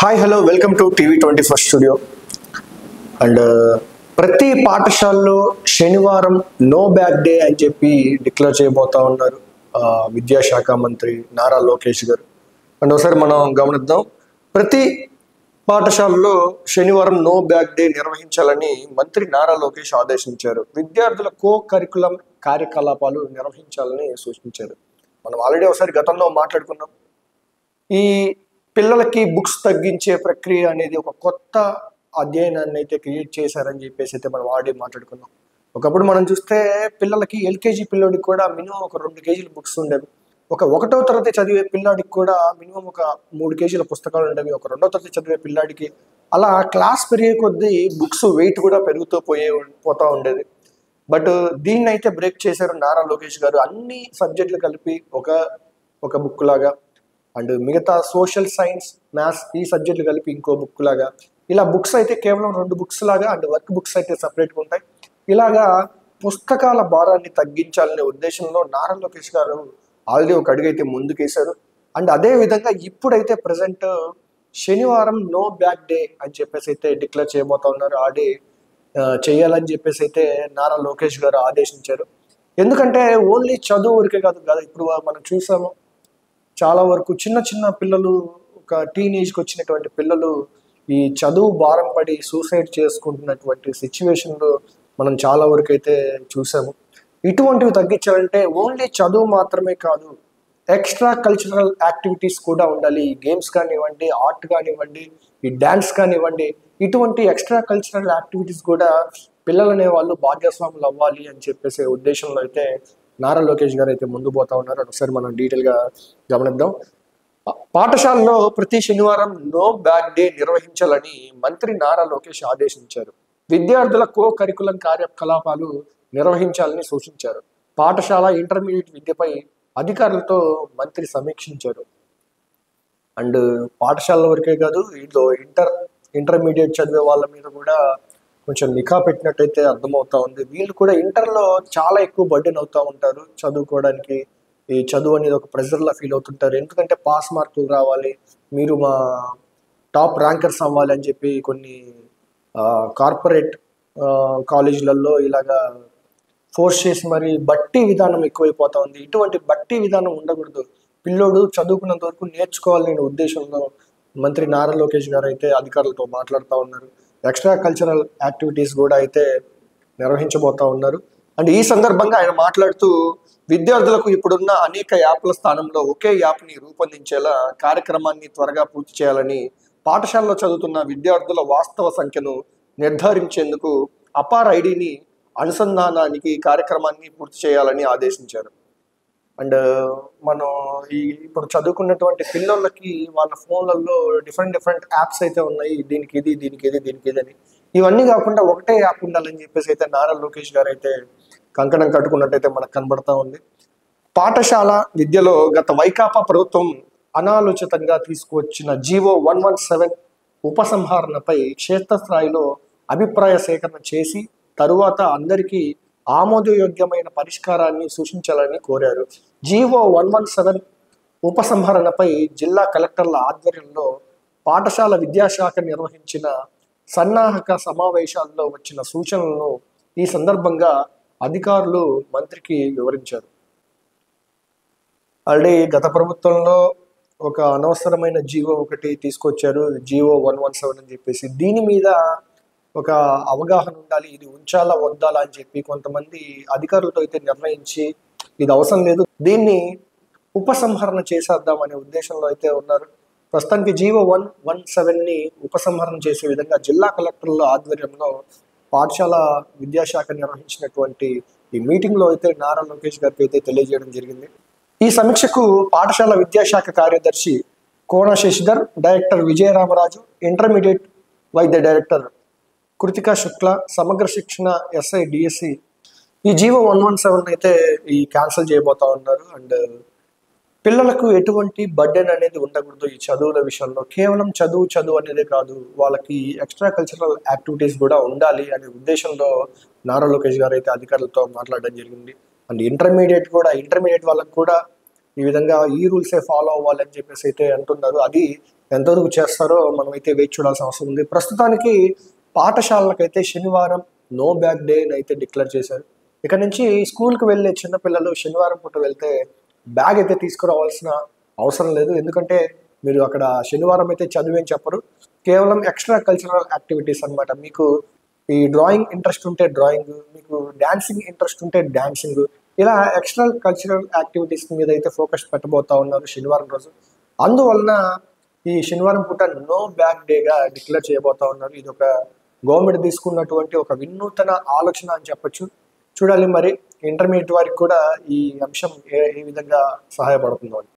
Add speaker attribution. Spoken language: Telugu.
Speaker 1: Hi hello welcome to TV 24 studio. And ప్రతి పాఠశాలలో శనివారం నో బ్యాగ్ డే అని చెప్పి డిక్లేర్ చేయబోతా ఉన్నారు విద్యాశాఖ మంత్రి నారా లోకేష్ గారు. అండ్ ఒకసారి మనం గమనిద్దాం. ప్రతి పాఠశాలలో శనివారం నో బ్యాగ్ డే నిర్వహించాలని మంత్రి నారా లోకేష్ ఆదేశించారు. విద్యార్థుల కో కరికులం కార్యకలాపాలు నిర్వహించాలని సూచించారు. మనం ఆల్రెడీ ఒకసారి గతంలో మాట్లాడుకున్నాం. ఈ పిల్లలకి బుక్స్ తగ్గించే ప్రక్రియ అనేది ఒక కొత్త అధ్యయనాన్ని అయితే క్రియేట్ చేశారని చెప్పేసి అయితే మనం ఆల్రెడీ మాట్లాడుకున్నాం. ఒకప్పుడు మనం చూస్తే పిల్లలకి ఎల్కేజీ పిల్లోడికి కూడా మినిమం ఒక 2 కేజీల బుక్స్ ఉండేవి. ఒకటో తరగతి చదివే పిల్లాడికి కూడా మినిమం ఒక 3 కేజీల పుస్తకాలు ఉండేవి. ఒక 2వ తరగతి చదివే పిల్లాడికి అలా క్లాస్ పెరిగే కొద్దీ బుక్స్ వెయిట్ కూడా పెరుగుతూ పోతా ఉండేది. బట్ దీన్ని అయితే బ్రేక్ చేశారు నారా లోకేష్ గారు. అన్ని సబ్జెక్టులు కలిపి ఒక బుక్ లాగా, అండ్ మిగతా సోషల్ సైన్స్, మ్యాథ్స్ ఈ సబ్జెక్టులు కలిపి ఇంకో బుక్ లాగా, ఇలా బుక్స్ అయితే కేవలం 2 బుక్స్ లాగా, అండ్ వర్క్ బుక్స్ అయితే సపరేట్గా ఉంటాయి. ఇలాగా పుస్తకాల భారాన్ని తగ్గించాలనే ఉద్దేశంలో నారా లోకేష్ గారు ఆల్రెడీ ఒక అడుగు అయితే ముందుకేశారు. అండ్ అదే విధంగా ఇప్పుడైతే ప్రజెంట్ శనివారం నో బ్యాగ్ డే అని చెప్పేసి అయితే డిక్లేర్ చేయబోతా ఉన్నారు. ఆల్రెడీ చేయాలని చెప్పేసి అయితే నారా లోకేష్ గారు ఆదేశించారు. ఎందుకంటే ఓన్లీ చదువు వరకే కాదు కదా, ఇప్పుడు మనం చూసాము చాలా వరకు చిన్న పిల్లలు, ఒక టీనేజ్కి వచ్చినటువంటి పిల్లలు ఈ చదువు భారం పడి సూసైడ్ చేసుకుంటున్నటువంటి సిచ్యువేషన్లు మనం చాలా వరకు అయితే చూసాము. ఇటువంటివి తగ్గించాలంటే ఓన్లీ చదువు మాత్రమే కాదు, ఎక్స్ట్రా కల్చరల్ యాక్టివిటీస్ కూడా ఉండాలి. గేమ్స్ కానివ్వండి, ఆర్ట్ కానివ్వండి, ఈ డ్యాన్స్ కానివ్వండి, ఇటువంటి ఎక్స్ట్రా కల్చరల్ యాక్టివిటీస్ కూడా పిల్లలు అనే వాళ్ళు భాగస్వాములు అవ్వాలి అని చెప్పేసే ఉద్దేశంలో అయితే నారా లోకేష్ గారు అయితే ముందు పోతా ఉన్నారు. ఒకసారి మనం డీటెయిల్గా గమనిద్దాం. పాఠశాలలో ప్రతి శనివారం నో బ్యాగ్ డే నిర్వహించాలని మంత్రి నారా లోకేష్ ఆదేశించారు. విద్యార్థుల కో కరికులం కార్యకలాపాలు నిర్వహించాలని సూచించారు. పాఠశాల ఇంటర్మీడియట్ విద్యపై అధికారులతో మంత్రి సమీక్షించారు. అండ్ పాఠశాల వరకే కాదు, ఇంట్లో ఇంటర్మీడియట్ చదివే వాళ్ళ మీద కూడా కొంచెం నిఘా పెట్టినట్టయితే అర్థమవుతా ఉంది. వీళ్ళు కూడా ఇంటర్లో చాలా ఎక్కువ బర్డెన్ అవుతూ ఉంటారు చదువుకోవడానికి. ఈ చదువు అనేది ఒక ప్రెజర్లా ఫీల్ అవుతుంటారు. ఎందుకంటే పాస్ మార్కులు రావాలి, మీరు మా టాప్ ర్యాంకర్స్ అవ్వాలి అని చెప్పి కొన్ని కార్పొరేట్ కాలేజీలలో ఇలాగా ఫోర్స్ చేసి మరి బట్టి విధానం ఎక్కువైపోతా ఉంది. ఇటువంటి బట్టి విధానం ఉండకూడదు. పిల్లోడు చదువుకున్నంత వరకు నేర్చుకోవాలనే ఉద్దేశంలో మంత్రి నారా లోకేష్ గారు అయితే అధికారులతో మాట్లాడుతూ ఉన్నారు. ఎక్స్ట్రా కల్చరల్ యాక్టివిటీస్ కూడా అయితే నిర్వహించబోతా ఉన్నారు. అండ్ ఈ సందర్భంగా ఆయన మాట్లాడుతూ విద్యార్థులకు ఇప్పుడున్న అనేక యాప్ల స్థానంలో ఒకే యాప్ని రూపొందించేలా కార్యక్రమాన్ని త్వరగా పూర్తి చేయాలని, పాఠశాలలో చదువుతున్న విద్యార్థుల వాస్తవ సంఖ్యను నిర్ధారించేందుకు అపార్ ఐడిని అనుసంధానానికి కార్యక్రమాన్ని పూర్తి చేయాలని ఆదేశించారు. అండ్ మనం ఇప్పుడు చదువుకున్నటువంటి పిల్లలకి వాళ్ళ ఫోన్లలో డిఫరెంట్ యాప్స్ అయితే ఉన్నాయి. దీనికి ఇది అని. ఇవన్నీ కాకుండా ఒకటే యాప్ ఉండాలని చెప్పేసి అయితే నారా లోకేష్ గారు అయితే కంకణం కట్టుకున్నట్టయితే మనకు కనబడతా ఉంది. పాఠశాల విద్యలో గత వైకాపా ప్రభుత్వం అనాలోచితంగా తీసుకువచ్చిన జీవో 117 ఉపసంహరణపై క్షేత్రస్థాయిలో అభిప్రాయ సేకరణ చేసి తరువాత అందరికీ ఆమోదయోగ్యమైన పరిష్కారాన్ని సూచించాలని కోరారు. జీవో 117 ఉపసంహరణపై జిల్లా కలెక్టర్ల ఆధ్వర్యంలో పాఠశాల విద్యాశాఖ నిర్వహించిన సన్నాహక సమావేశాల్లో వచ్చిన సూచనలను ఈ సందర్భంగా అధికారులు మంత్రికి వివరించారు. ఆల్రెడీ గత ప్రభుత్వంలో ఒక అనవసరమైన జీవో ఒకటి తీసుకొచ్చారు, జీవో 117 అని చెప్పేసి. దీని మీద ఒక అవగాహన ఉండాలి, ఇది ఉంచాలా వద్దాలా అని చెప్పి కొంతమంది అధికారులతో అయితే నిర్ణయించి ఇది అవసరం లేదు, దీన్ని ఉపసంహరణ చేసేద్దాం అనే ఉద్దేశంలో అయితే ఉన్నారు. ప్రస్తుతానికి జీవో 117ని ఉపసంహరణ చేసే విధంగా జిల్లా కలెక్టర్ల ఆధ్వర్యంలో పాఠశాల విద్యాశాఖ నిర్వహించినటువంటి ఈ మీటింగ్లో అయితే నారా లోకేష్ గారికి అయితే తెలియజేయడం జరిగింది. ఈ సమీక్షకు పాఠశాల విద్యాశాఖ కార్యదర్శి కోన శశిధర్, డైరెక్టర్ విజయరామరాజు, ఇంటర్మీడియట్ వైద్య డైరెక్టర్ కృతికా శుక్ల, సమగ్ర శిక్షణ ఎస్ఐ డిఎస్సి ఈ జీవో 117 అయితే క్యాన్సిల్ చేయబోతా ఉన్నారు. అండ్ పిల్లలకు ఎటువంటి బర్డెన్ అనేది ఉండకూడదు ఈ చదువుల విషయంలో. కేవలం చదువు అనేదే కాదు, వాళ్ళకి ఎక్స్ట్రా కల్చరల్ యాక్టివిటీస్ కూడా ఉండాలి అనే ఉద్దేశంలో నారా లోకేష్ గారు అయితే అధికారులతో మాట్లాడడం జరిగింది. అండ్ ఇంటర్మీడియట్ వాళ్ళకు కూడా ఈ విధంగా ఈ రూల్సే ఫాలో అవ్వాలని చెప్పేసి అయితే అంటున్నారు. అది ఎంతవరకు చేస్తారో మనమైతే వేచి చూడాల్సిన అవసరం ఉంది. ప్రస్తుతానికి పాఠశాలలకైతే శనివారం నో బ్యాగ్ డే అయితే డిక్లేర్ చేశారు. ఇక నుంచి స్కూల్కి వెళ్ళే చిన్నపిల్లలు శనివారం పూట వెళ్తే బ్యాగ్ అయితే తీసుకురావాల్సిన అవసరం లేదు. ఎందుకంటే మీరు అక్కడ శనివారం అయితే చదివేం చెప్పరు, కేవలం ఎక్స్ట్రా కల్చరల్ యాక్టివిటీస్ అనమాట. మీకు ఈ డ్రాయింగ్ ఇంట్రెస్ట్ ఉంటే డ్రాయింగ్, మీకు డాన్సింగ్ ఇంట్రెస్ట్ ఉంటే డాన్సింగ్, ఇలా ఎక్స్ట్రా కల్చరల్ యాక్టివిటీస్ మీద అయితే ఫోకస్ పెట్టబోతా ఉన్నారు శనివారం రోజు. అందువలన ఈ శనివారం పూట నో బ్యాగ్ డేగా డిక్లేర్ చేయబోతా ఉన్నారు. ఇది ఒక గవర్నమెంట్ తీసుకున్నటువంటి ఒక వినూతన ఆలోచన అని చెప్పొచ్చు. చూడాలి మరి ఇంటర్మీడియట్ వారికి కూడా ఈ అంశం ఏ విధంగా సహాయపడుతుందో.